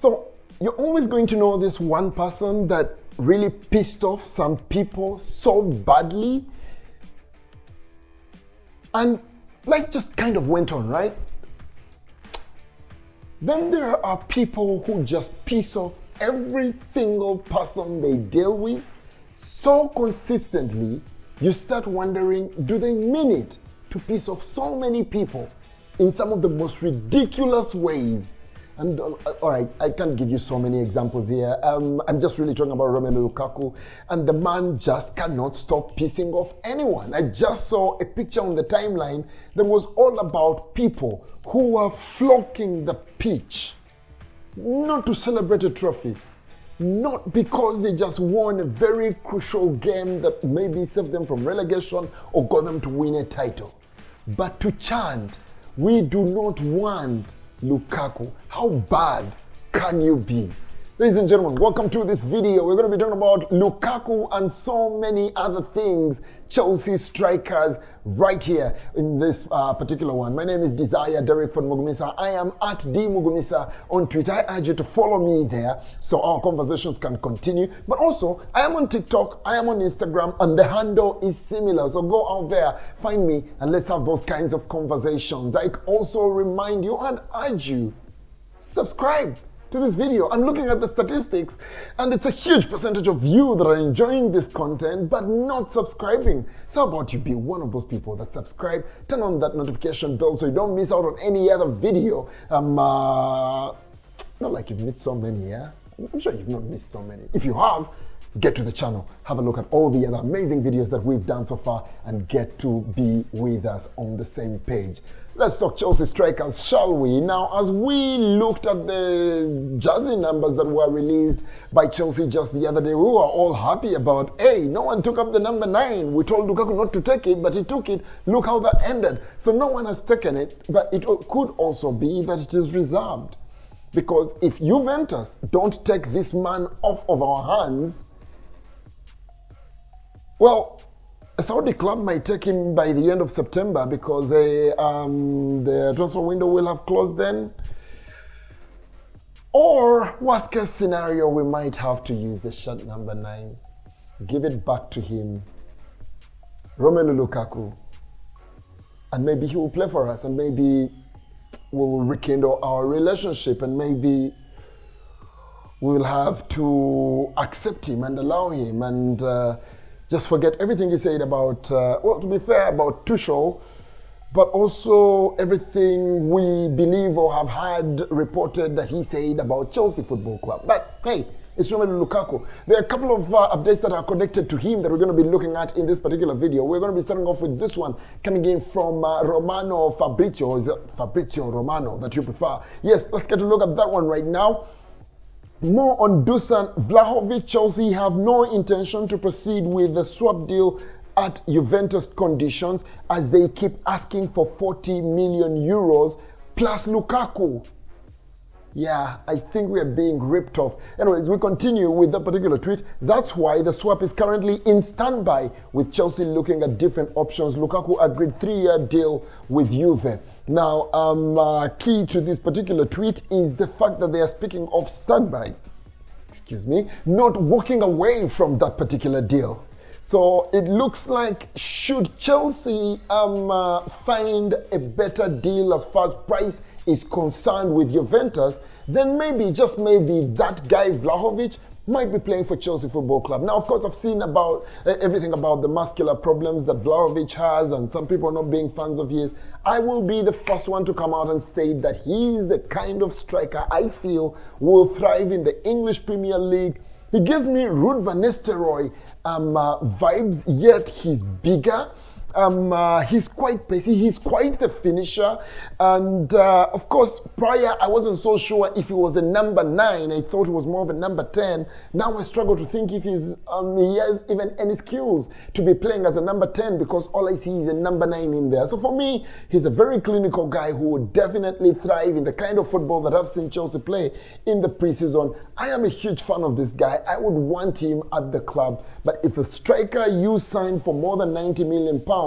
So you're always going to know this one person that really pissed off some people so badly. And life just kind of went on, right? Then there are people who just piss off every single person they deal with so consistently, you start wondering, do they mean it to piss off so many people in some of the most ridiculous ways? And all right, I can't give you so many examples here. I'm just really talking about Romelu Lukaku, and the man just cannot stop pissing off anyone. I just saw a picture on the timeline that was all about people who were flocking the pitch, not to celebrate a trophy, not because they just won a very crucial game that maybe saved them from relegation or got them to win a title, but to chant, "We do not want Lukaku." How bad can you be? Ladies and gentlemen, welcome to this video. We're going to be talking about Lukaku and so many other things, Chelsea strikers, right here in this particular one. My name is Desire Derek from Mugumisa. I am at dmugumisa on Twitter. I urge you to follow me there so our conversations can continue. But also, I am on TikTok, I am on Instagram, and the handle is similar. So go out there, find me, and let's have those kinds of conversations. I also remind you and urge you, subscribe to this video. I'm looking at the statistics and it's a huge percentage of you that are enjoying this content but not subscribing. So how about you be one of those people that subscribe, turn on that notification bell so you don't miss out on any other video. Not like you've missed so many, yeah? I'm sure you've not missed so many. If you have, get to the channel, have a look at all the other amazing videos that we've done so far and get to be with us on the same page. Let's talk Chelsea strikers, shall we? Now, as we looked at the jersey numbers that were released by Chelsea just the other day, we were all happy about, hey, no one took up the number 9. We told Lukaku not to take it, but he took it. Look how that ended. So no one has taken it, but it could also be that it is reserved. Because if Juventus don't take this man off of our hands, well, a Saudi club might take him by the end of September because the transfer window will have closed then. Or, worst case scenario, we might have to use the shirt number 9. Give it back to him, Romelu Lukaku. And maybe he will play for us and maybe we'll rekindle our relationship and maybe we'll have to accept him and allow him and just forget everything he said about, well, to be fair, about Tuchel, but also everything we believe or have had reported that he said about Chelsea Football Club. But hey, it's Romelu Lukaku. There are a couple of updates that are connected to him that we're going to be looking at in this particular video. We're going to be starting off with this one coming in from Romano Fabrizio, or is it Fabrizio Romano that you prefer? Yes, let's get a look at that one right now. More on Dušan Vlahović. Chelsea have no intention to proceed with the swap deal at Juventus conditions as they keep asking for 40 million euros plus Lukaku. Yeah, I think we are being ripped off. Anyways, we continue with that particular tweet. That's why the swap is currently in standby with Chelsea looking at different options. Lukaku agreed 3-year deal with Juve. Now, key to this particular tweet is the fact that they are speaking of standby, not walking away from that particular deal. So it looks like should Chelsea find a better deal as far as price is concerned with Juventus, then maybe, just maybe, that guy Vlahovic might be playing for Chelsea Football Club. Now, of course, I've seen about everything about the muscular problems that Vlahovic has and some people not being fans of his. I will be the first one to come out and state that he's the kind of striker I feel will thrive in the English Premier League. He gives me Ruud van Nistelrooy vibes, yet he's bigger. He's quite pacey, he's quite the finisher, and of course prior I wasn't so sure if he was a number 9. I thought he was more of a number 10. Now I struggle to think if he has even any skills to be playing as a number 10 because all I see is a number 9 in there. So for me, he's a very clinical guy who would definitely thrive in the kind of football that I've seen Chelsea play in the preseason. I am a huge fan of this guy. I would want him at the club, but if a striker you sign for more than 90 million pounds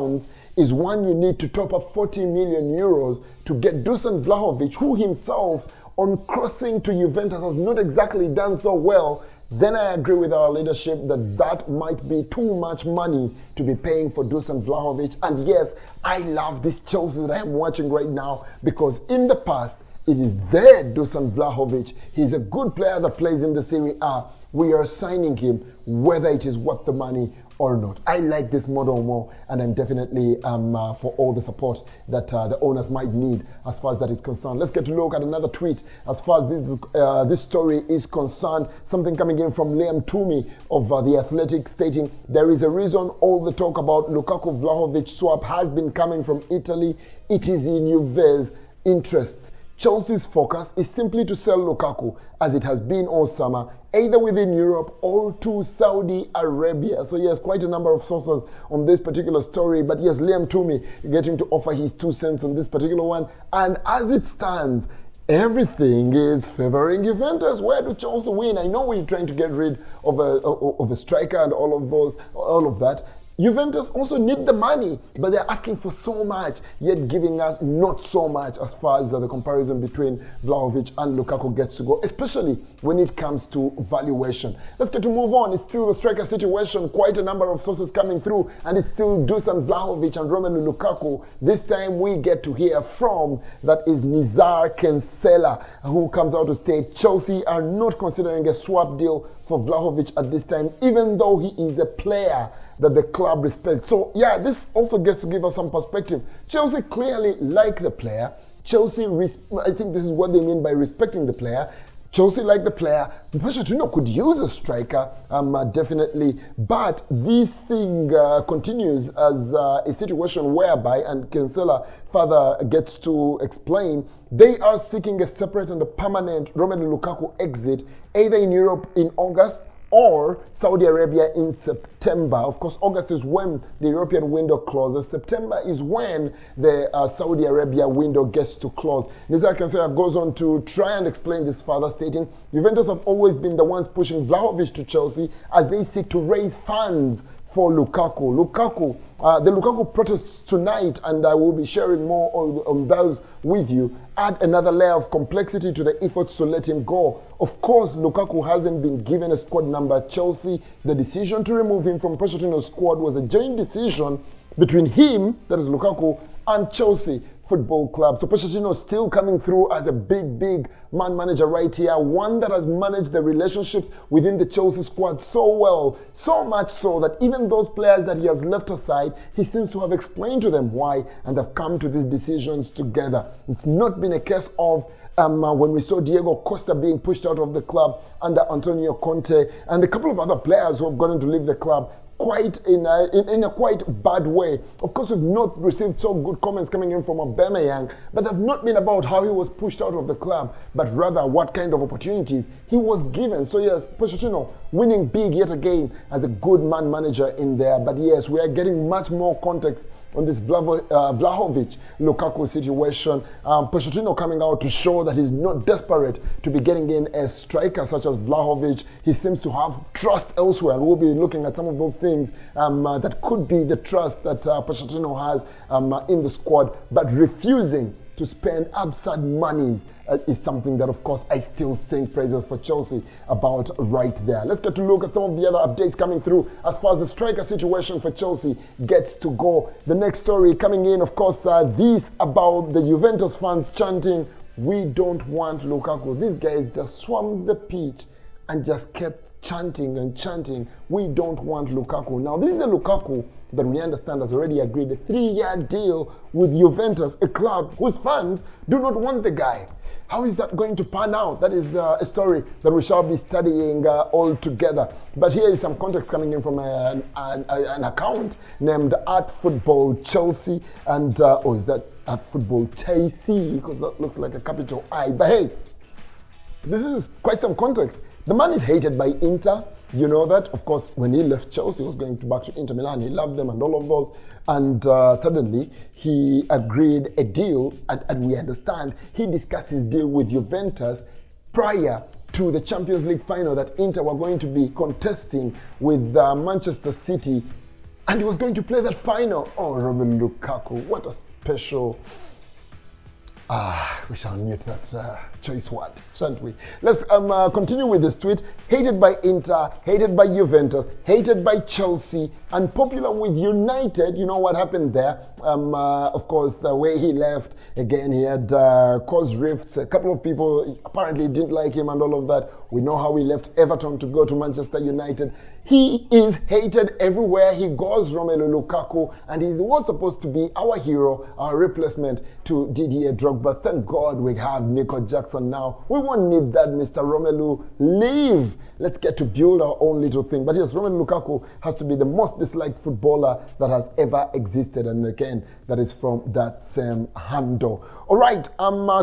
is one you need to top up 40 million euros to get Dušan Vlahović, who himself on crossing to Juventus has not exactly done so well, then I agree with our leadership that that might be too much money to be paying for Dušan Vlahović. And yes, I love this Chelsea that I am watching right now, because in the past, it is their Dušan Vlahović. He's a good player that plays in the Serie A. We are signing him whether it is worth the money or not. I like this model more, and I'm definitely for all the support that the owners might need as far as that is concerned. Let's get to look at another tweet as far as this story is concerned. Something coming in from Liam Toomey of The Athletic, stating, there is a reason all the talk about Lukaku-Vlahović swap has been coming from Italy. It is in Juve's interests. Chelsea's focus is simply to sell Lukaku, as it has been all summer, either within Europe or to Saudi Arabia. So yes, quite a number of sources on this particular story. But yes, Liam Toomey getting to offer his 2 cents on this particular one. And as it stands, everything is favoring Juventus. Where do Chelsea win? I know we're trying to get rid of a striker and all of that. Juventus also need the money, but they're asking for so much, yet giving us not so much as far as the comparison between Vlahović and Lukaku gets to go, especially when it comes to valuation. Let's get to move on. It's still the striker situation, quite a number of sources coming through, and it's still Dušan Vlahović and Romelu Lukaku. This time we get to hear from, that is Nizar Kensela, who comes out to state Chelsea are not considering a swap deal for Vlahović at this time, even though he is a player that the club respects. So yeah, this also gets to give us some perspective. Chelsea clearly like the player. Chelsea, I think this is what they mean by respecting the player. Chelsea like the player. Pochettino could use a striker, definitely. But this thing continues as a situation whereby, and Kinsella further gets to explain, they are seeking a separate and a permanent Romelu Lukaku exit, either in Europe in August or Saudi Arabia in September. Of course, August is when the European window closes. September is when the Saudi Arabia window gets to close. Nizar Kansera goes on to try and explain this further, stating, Juventus have always been the ones pushing Vlahović to Chelsea as they seek to raise funds for Lukaku. The Lukaku protests tonight, and I will be sharing more on those with you, add another layer of complexity to the efforts to let him go. Of course, Lukaku hasn't been given a squad number at Chelsea. The decision to remove him from Pochettino's squad was a joint decision between him, that is Lukaku, and Chelsea Football Club. So Pochettino still coming through as a big man manager right here, one that has managed the relationships within the Chelsea squad so well, so much so that even those players that he has left aside, he seems to have explained to them why, and have come to these decisions together. It's not been a case of when we saw Diego Costa being pushed out of the club under Antonio Conte, and a couple of other players who have gotten to leave the club quite in a quite bad way. Of course, we've not received so good comments coming in from Aubameyang, but they've not been about how he was pushed out of the club, but rather what kind of opportunities he was given. So yes, Pochettino winning big yet again as a good man manager in there. But yes, we are getting much more context on this Vlahović Lukaku situation. Pochettino coming out to show that he's not desperate to be getting in a striker such as Vlahović. He seems to have trust elsewhere, and we'll be looking at some of those things that could be the trust that Pochettino has in the squad, but refusing to spend absurd monies is something that, of course, I still sing praises for Chelsea about right there. Let's get to look at some of the other updates coming through as far as the striker situation for Chelsea gets to go. The next story coming in, of course, this about the Juventus fans chanting, "We don't want Lukaku." These guys just swarmed the pitch and just kept chanting and chanting, "We don't want Lukaku." Now, this is a Lukaku that we understand has already agreed a 3-year deal with Juventus, a club whose fans do not want the guy. How is that going to pan out? That is a story that we shall be studying all together. But here is some context coming in from an account named @footballchelsea, and is that @footballchelsea? Because that looks like a capital I. But hey, this is quite some context. The man is hated by Inter. You know that. Of course, when he left Chelsea, he was going back to Inter Milan. He loved them and all of those. And suddenly, he agreed a deal. And we understand he discussed his deal with Juventus prior to the Champions League final that Inter were going to be contesting with Manchester City. And he was going to play that final. Oh, Romelu Lukaku, what a special We shall mute that choice word, shan't we? Let's continue with this tweet. Hated by Inter, hated by Juventus, hated by Chelsea, and popular with United. You know what happened there? Of course, the way he left, again, he had caused rifts. A couple of people apparently didn't like him and all of that. We know how he left Everton to go to Manchester United. He is hated everywhere he goes, Romelu Lukaku, and he was supposed to be our hero, our replacement to Didier Drogba. Thank God we have Nico Jackson now. We won't need that, Mr. Romelu. Leave. Let's get to build our own little thing. But yes, Romelu Lukaku has to be the most disliked footballer that has ever existed. And again, that is from that same handle. All right,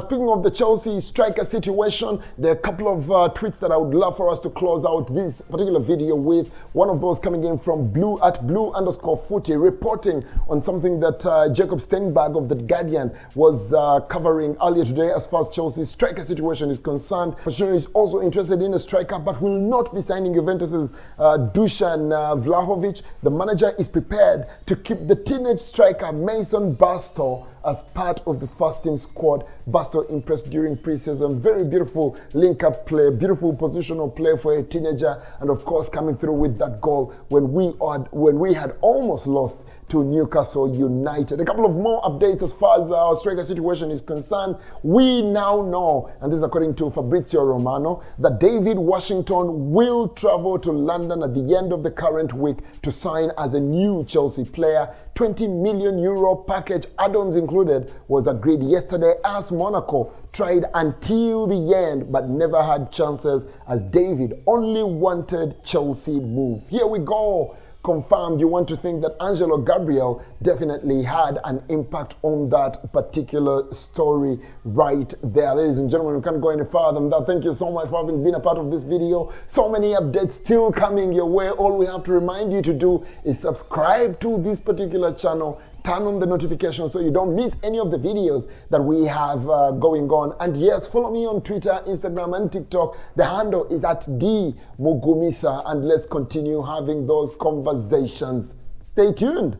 speaking of the Chelsea striker situation, there are a couple of tweets that I would love for us to close out this particular video with. One of those coming in from blue_footy, reporting on something that Jacob Steinberg of The Guardian was covering earlier today as far as Chelsea's striker situation is concerned. Fortunately, is also interested in a striker, but will not be signing Juventus's Dušan Vlahović. The manager is prepared to keep the teenage striker Mason Basto as part of the first team squad. Basto impressed during preseason. Very beautiful link-up play, beautiful positional play for a teenager, and of course coming through with that goal when we had almost lost to Newcastle United. A couple of more updates as far as our striker situation is concerned. We now know, and this is according to Fabrizio Romano, that David Washington will travel to London at the end of the current week to sign as a new Chelsea player. 20 million euro package, add-ons included, was agreed yesterday as Monaco tried until the end but never had chances as David only wanted Chelsea move. Here we go. Confirmed. You want to think that Angelo Gabriel definitely had an impact on that particular story right there. Ladies and gentlemen, we can't go any further than that. Thank you so much for having been a part of this video. So many updates still coming your way. All we have to remind you to do is subscribe to this particular channel. Turn on the notifications so you don't miss any of the videos that we have going on. And yes, follow me on Twitter, Instagram, and TikTok. The handle is at @dmugumisa, and let's continue having those conversations. Stay tuned.